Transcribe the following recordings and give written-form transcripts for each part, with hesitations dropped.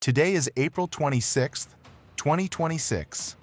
Today is April 26th, 2026.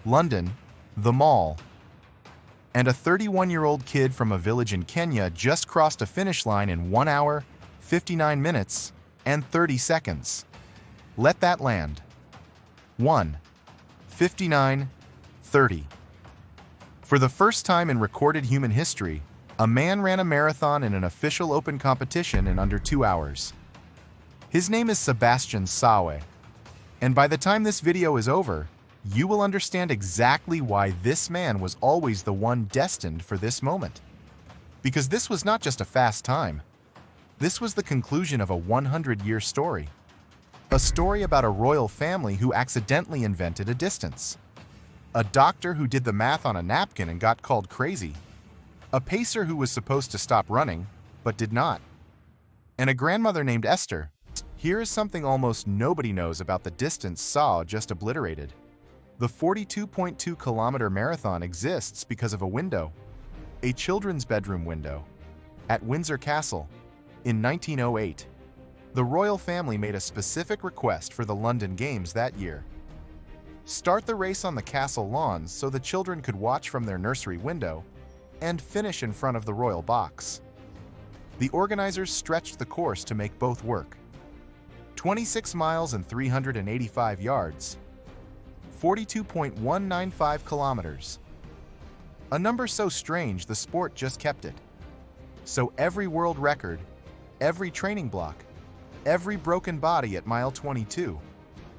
London, the Mall. And a 31-year-old kid from a village in Kenya just crossed a finish line in 1 hour, 59 minutes, and 30 seconds. Let that land. 1:59:30. For the first time in recorded human history, a man ran a marathon in an official open competition in under 2 hours. His name is Sabastian Sawe, and by the time this video is over, you will understand exactly why this man was always the one destined for this moment. Because this was not just a fast time. This was the conclusion of a 100-year story. A story about a royal family who accidentally invented a distance. A doctor who did the math on a napkin and got called crazy. A pacer who was supposed to stop running, but did not. And a grandmother named Esther. Here is something almost nobody knows about the distance Sawe just obliterated. The 42.2-kilometer marathon exists because of a window, a children's bedroom window, at Windsor Castle in 1908. The royal family made a specific request for the London Games that year. Start the race on the castle lawns so the children could watch from their nursery window and finish in front of the royal box. The organizers stretched the course to make both work. 26 miles and 385 yards, 42.195 kilometers. A number so strange the sport just kept it. So every world record, every training block, every broken body at mile 22,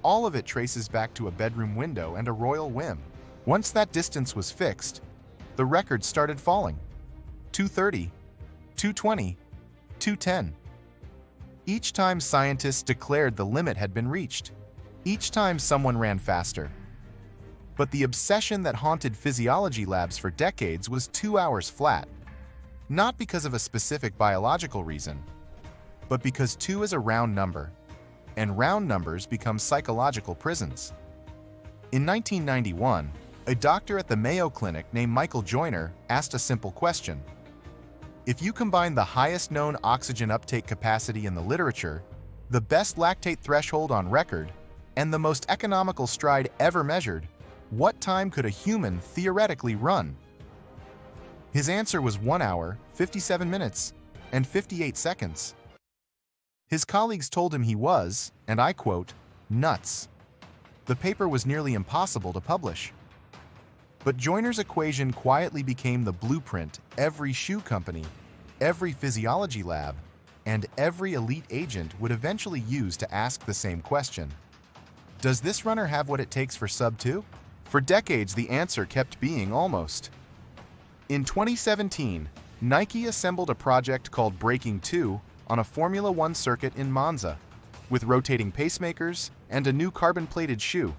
all of it traces back to a bedroom window and a royal whim. Once that distance was fixed, the records started falling. 2:30, 2:20, 2:10. Each time scientists declared the limit had been reached. Each time someone ran faster. But the obsession that haunted physiology labs for decades was 2 hours flat. Not because of a specific biological reason, but because 2 is a round number, and round numbers become psychological prisons. In 1991, a doctor at the Mayo Clinic named Michael Joyner asked a simple question. If you combine the highest known oxygen uptake capacity in the literature, the best lactate threshold on record, and the most economical stride ever measured, what time could a human theoretically run? His answer was 1 hour, 57 minutes, and 58 seconds. His colleagues told him he was, and I quote, nuts. The paper was nearly impossible to publish. But Joyner's equation quietly became the blueprint every shoe company, every physiology lab, and every elite agent would eventually use to ask the same question. Does this runner have what it takes for sub-2? For decades, the answer kept being almost. In 2017, Nike assembled a project called Breaking 2 on a Formula One circuit in Monza, with rotating pacemakers and a new carbon-plated shoe.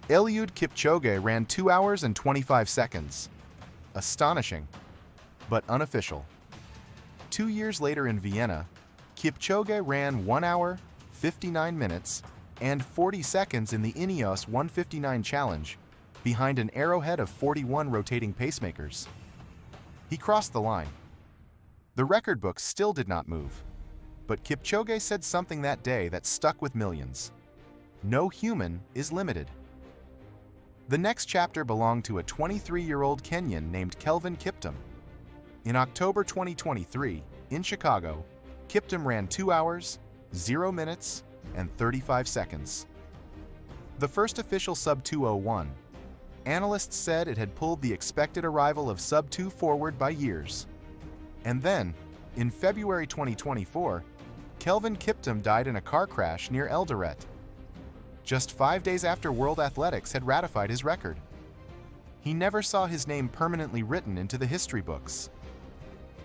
Eliud Kipchoge ran 2 hours and 25 seconds. Astonishing, but unofficial. 2 years later in Vienna, Kipchoge ran 1 hour, 59 minutes, and 40 seconds in the Ineos 159 Challenge, behind an arrowhead of 41 rotating pacemakers. He crossed the line. The record book still did not move, but Kipchoge said something that day that stuck with millions. No human is limited. The next chapter belonged to a 23-year-old Kenyan named Kelvin Kiptum. In October 2023, in Chicago, Kiptum ran 2 hours, 0 minutes, and 35 seconds. The first official sub-2:01. Analysts said it had pulled the expected arrival of sub-2 forward by years. And then, in February 2024, Kelvin Kiptum died in a car crash near Eldoret. Just 5 days after World Athletics had ratified his record. He never saw his name permanently written into the history books.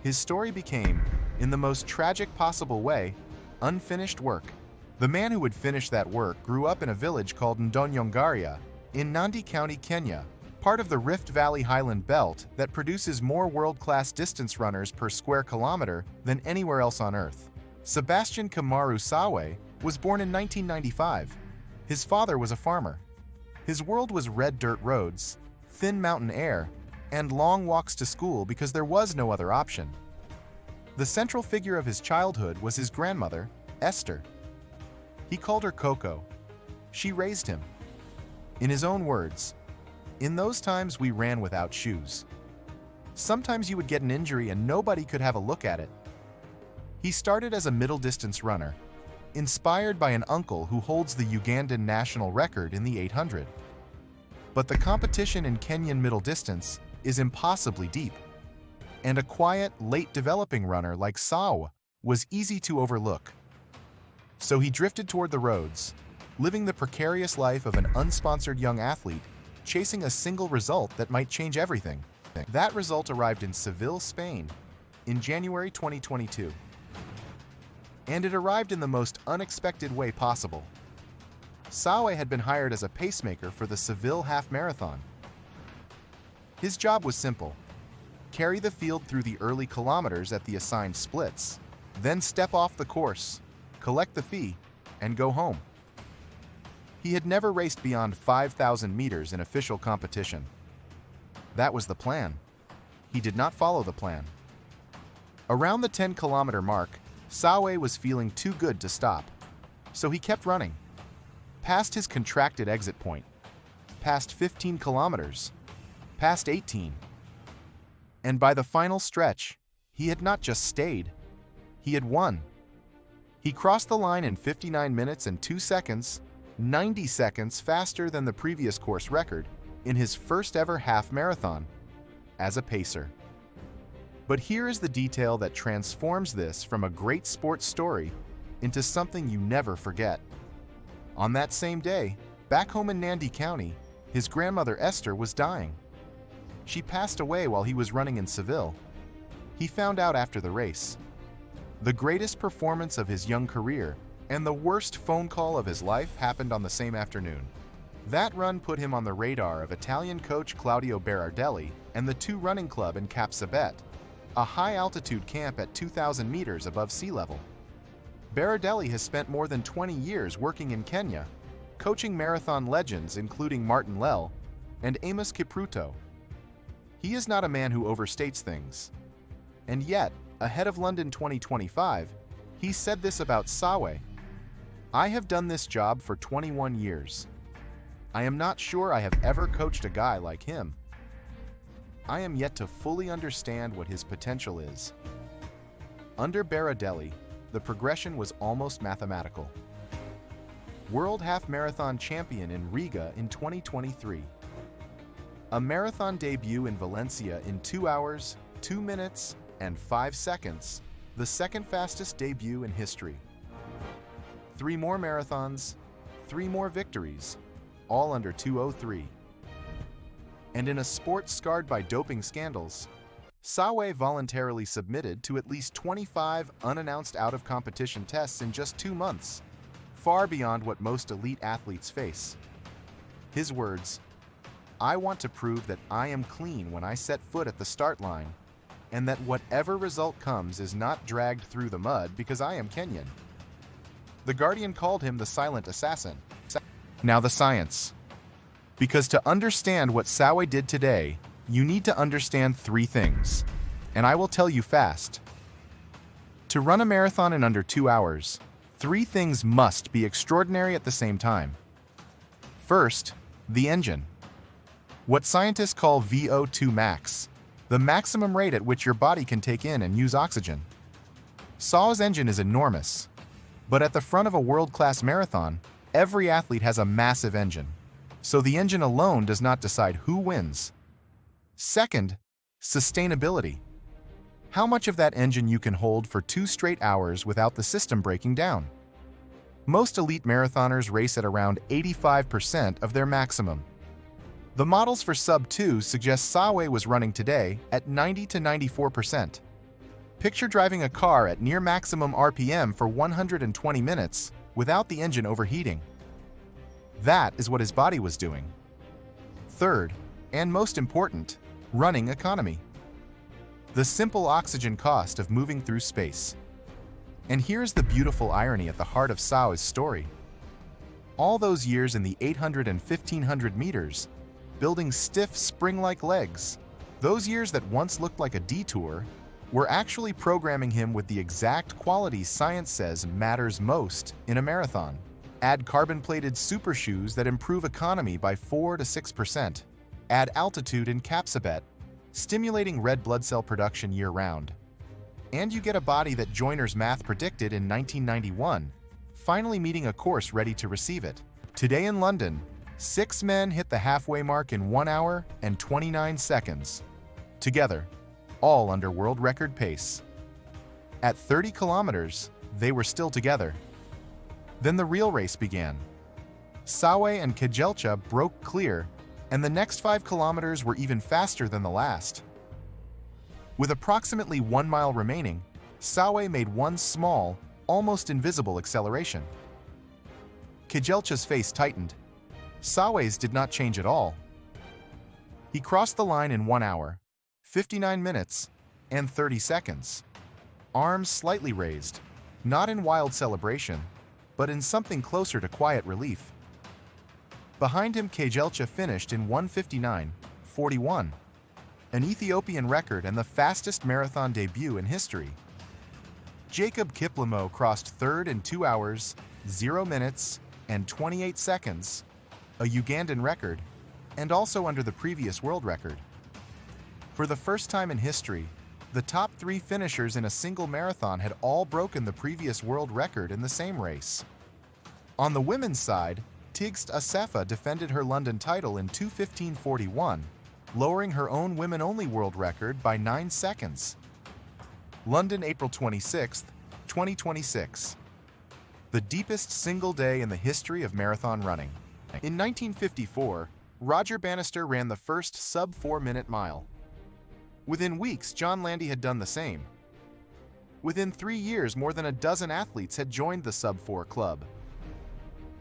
His story became, in the most tragic possible way, unfinished work. The man who would finish that work grew up in a village called Ndonyongaria in Nandi County, Kenya, part of the Rift Valley Highland Belt that produces more world-class distance runners per square kilometer than anywhere else on Earth. Sabastian Sawe was born in 1995. His father was a farmer. His world was red dirt roads, thin mountain air, and long walks to school because there was no other option. The central figure of his childhood was his grandmother, Esther. He called her Coco. She raised him. In his own words, "In those times we ran without shoes. Sometimes you would get an injury and nobody could have a look at it." He started as a middle-distance runner, inspired by an uncle who holds the Ugandan national record in the 800. But the competition in Kenyan middle distance is impossibly deep, and a quiet, late-developing runner like Sawe was easy to overlook. So he drifted toward the roads, living the precarious life of an unsponsored young athlete, chasing a single result that might change everything. That result arrived in Seville, Spain, in January 2022. And it arrived in the most unexpected way possible. Sawe had been hired as a pacemaker for the Seville Half Marathon. His job was simple: carry the field through the early kilometers at the assigned splits, then step off the course, collect the fee, and go home. He had never raced beyond 5,000 meters in official competition. That was the plan. He did not follow the plan. Around the 10-kilometer mark, Sawe was feeling too good to stop, so he kept running. Past his contracted exit point, past 15 kilometers, past 18. And by the final stretch, he had not just stayed, he had won. He crossed the line in 59 minutes and 2 seconds, 90 seconds faster than the previous course record, in his first ever half marathon, as a pacer. But here is the detail that transforms this from a great sports story into something you never forget. On that same day, back home in Nandi County, his grandmother Esther was dying. She passed away while he was running in Seville. He found out after the race. The greatest performance of his young career and the worst phone call of his life happened on the same afternoon. That run put him on the radar of Italian coach Claudio Berardelli and the 2 Running Club in Cap Sabet, a high-altitude camp at 2,000 meters above sea level. Berardelli has spent more than 20 years working in Kenya, coaching marathon legends including Martin Lell and Amos Kipruto. He is not a man who overstates things. And yet, ahead of London 2025, he said this about Sawe: "I have done this job for 21 years. I am not sure I have ever coached a guy like him. I am yet to fully understand what his potential is." Under Berardelli, the progression was almost mathematical. World Half Marathon champion in Riga in 2023. A marathon debut in Valencia in 2 hours, 2 minutes, and 5 seconds, the second fastest debut in history. 3 more marathons, 3 more victories, all under 2:03. And in a sport scarred by doping scandals, Sawe voluntarily submitted to at least 25 unannounced out-of-competition tests in just 2 months, far beyond what most elite athletes face. His words: "I want to prove that I am clean when I set foot at the start line, and that whatever result comes is not dragged through the mud because I am Kenyan." The Guardian called him the silent assassin. Now the science. Because to understand what Sawe did today, you need to understand 3 things, and I will tell you fast. To run a marathon in under 2 hours, 3 things must be extraordinary at the same time. First, the engine. What scientists call VO2 max, the maximum rate at which your body can take in and use oxygen. Sawe's engine is enormous, but at the front of a world-class marathon, every athlete has a massive engine, so the engine alone does not decide who wins. Second, sustainability. How much of that engine you can hold for 2 straight hours without the system breaking down. Most elite marathoners race at around 85% of their maximum. The models for sub-2 suggest Sawe was running today at 90 to 94%. Picture driving a car at near maximum RPM for 120 minutes without the engine overheating. That is what his body was doing. Third, and most important, running economy. The simple oxygen cost of moving through space. And here's the beautiful irony at the heart of Sawe's story. All those years in the 800 and 1500 meters, building stiff spring-like legs, those years that once looked like a detour, were actually programming him with the exact qualities science says matters most in a marathon. Add carbon-plated super shoes that improve economy by 4 to 6%. Add altitude in capsabet, stimulating red blood cell production year-round. And you get a body that Joyner's math predicted in 1991, finally meeting a course ready to receive it. Today in London, 6 men hit the halfway mark in 1 hour and 29 seconds. Together, all under world record pace. At 30 kilometers, they were still together. Then the real race began. Sawe and Kipchoge broke clear, and the next 5 kilometers were even faster than the last. With approximately 1 mile remaining, Sawe made one small, almost invisible acceleration. Kipchoge's face tightened. Sawe's did not change at all. He crossed the line in 1 hour, 59 minutes, and 30 seconds. Arms slightly raised, not in wild celebration, but in something closer to quiet relief. Behind him, Kipchoge finished in 1:59:41, an Ethiopian record and the fastest marathon debut in history. Jacob Kipchoge crossed third in 2 hours, 0 minutes, and 28 seconds, a Ugandan record, and also under the previous world record. For the first time in history, the top 3 finishers in a single marathon had all broken the previous world record in the same race. On the women's side, Tigst Assefa defended her London title in 2:15:41, lowering her own women-only world record by 9 seconds. London, April 26, 2026. The deepest single day in the history of marathon running. In 1954, Roger Bannister ran the first sub-4-minute mile. Within weeks, John Landy had done the same. Within 3 years, more than a dozen athletes had joined the sub-4 club.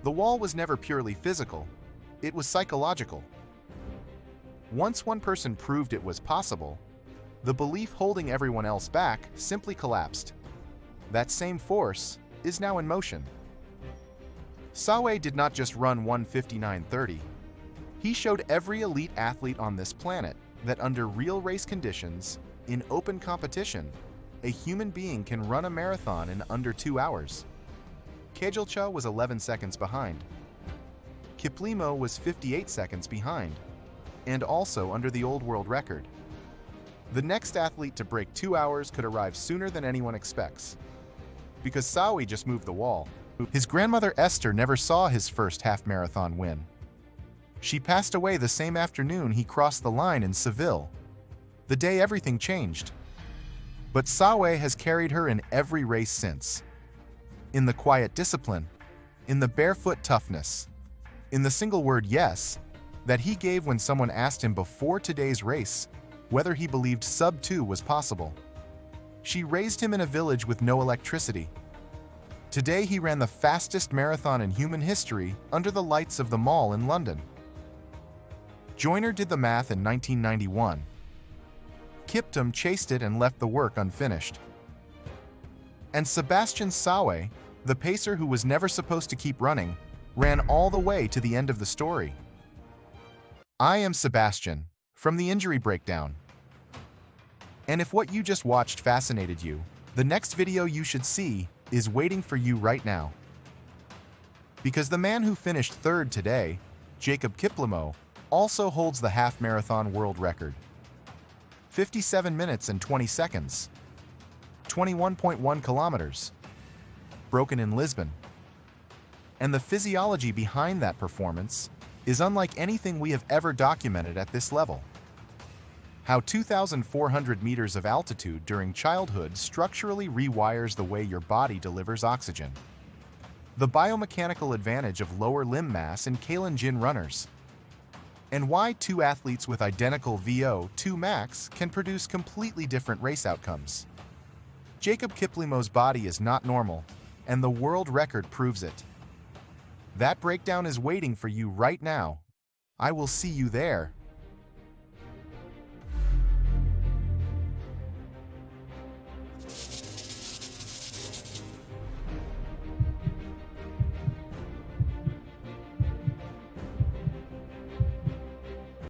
The wall was never purely physical, it was psychological. Once one person proved it was possible, the belief holding everyone else back simply collapsed. That same force is now in motion. Sawe did not just run 1:59:30. He showed every elite athlete on this planet that under real race conditions, in open competition, a human being can run a marathon in under 2 hours. Kipchoge was 11 seconds behind. Kipchoge was 58 seconds behind, and also under the old world record. The next athlete to break 2 hours could arrive sooner than anyone expects. Because Sawe just moved the wall. His grandmother Esther never saw his first half-marathon win. She passed away the same afternoon he crossed the line in Seville, the day everything changed. But Sawe has carried her in every race since. In the quiet discipline, in the barefoot toughness, in the single word yes that he gave when someone asked him before today's race whether he believed sub-2 was possible. She raised him in a village with no electricity. Today he ran the fastest marathon in human history under the lights of the Mall in London. Joyner did the math in 1991. Kipchoge chased it and left the work unfinished. And Sabastian Sawe, the pacer who was never supposed to keep running, ran all the way to the end of the story. I am Sebastian, from the Injury Breakdown. And if what you just watched fascinated you, the next video you should see is waiting for you right now. Because the man who finished third today, Jacob Kipchoge, also holds the half-marathon world record. 57 minutes and 20 seconds. 21.1 kilometers. Broken in Lisbon. And the physiology behind that performance is unlike anything we have ever documented at this level. How 2,400 meters of altitude during childhood structurally rewires the way your body delivers oxygen. The biomechanical advantage of lower limb mass in Kalenjin runners. And why 2 athletes with identical VO2 max can produce completely different race outcomes. Jacob Kipchoge's body is not normal, and the world record proves it. That breakdown is waiting for you right now. I will see you there.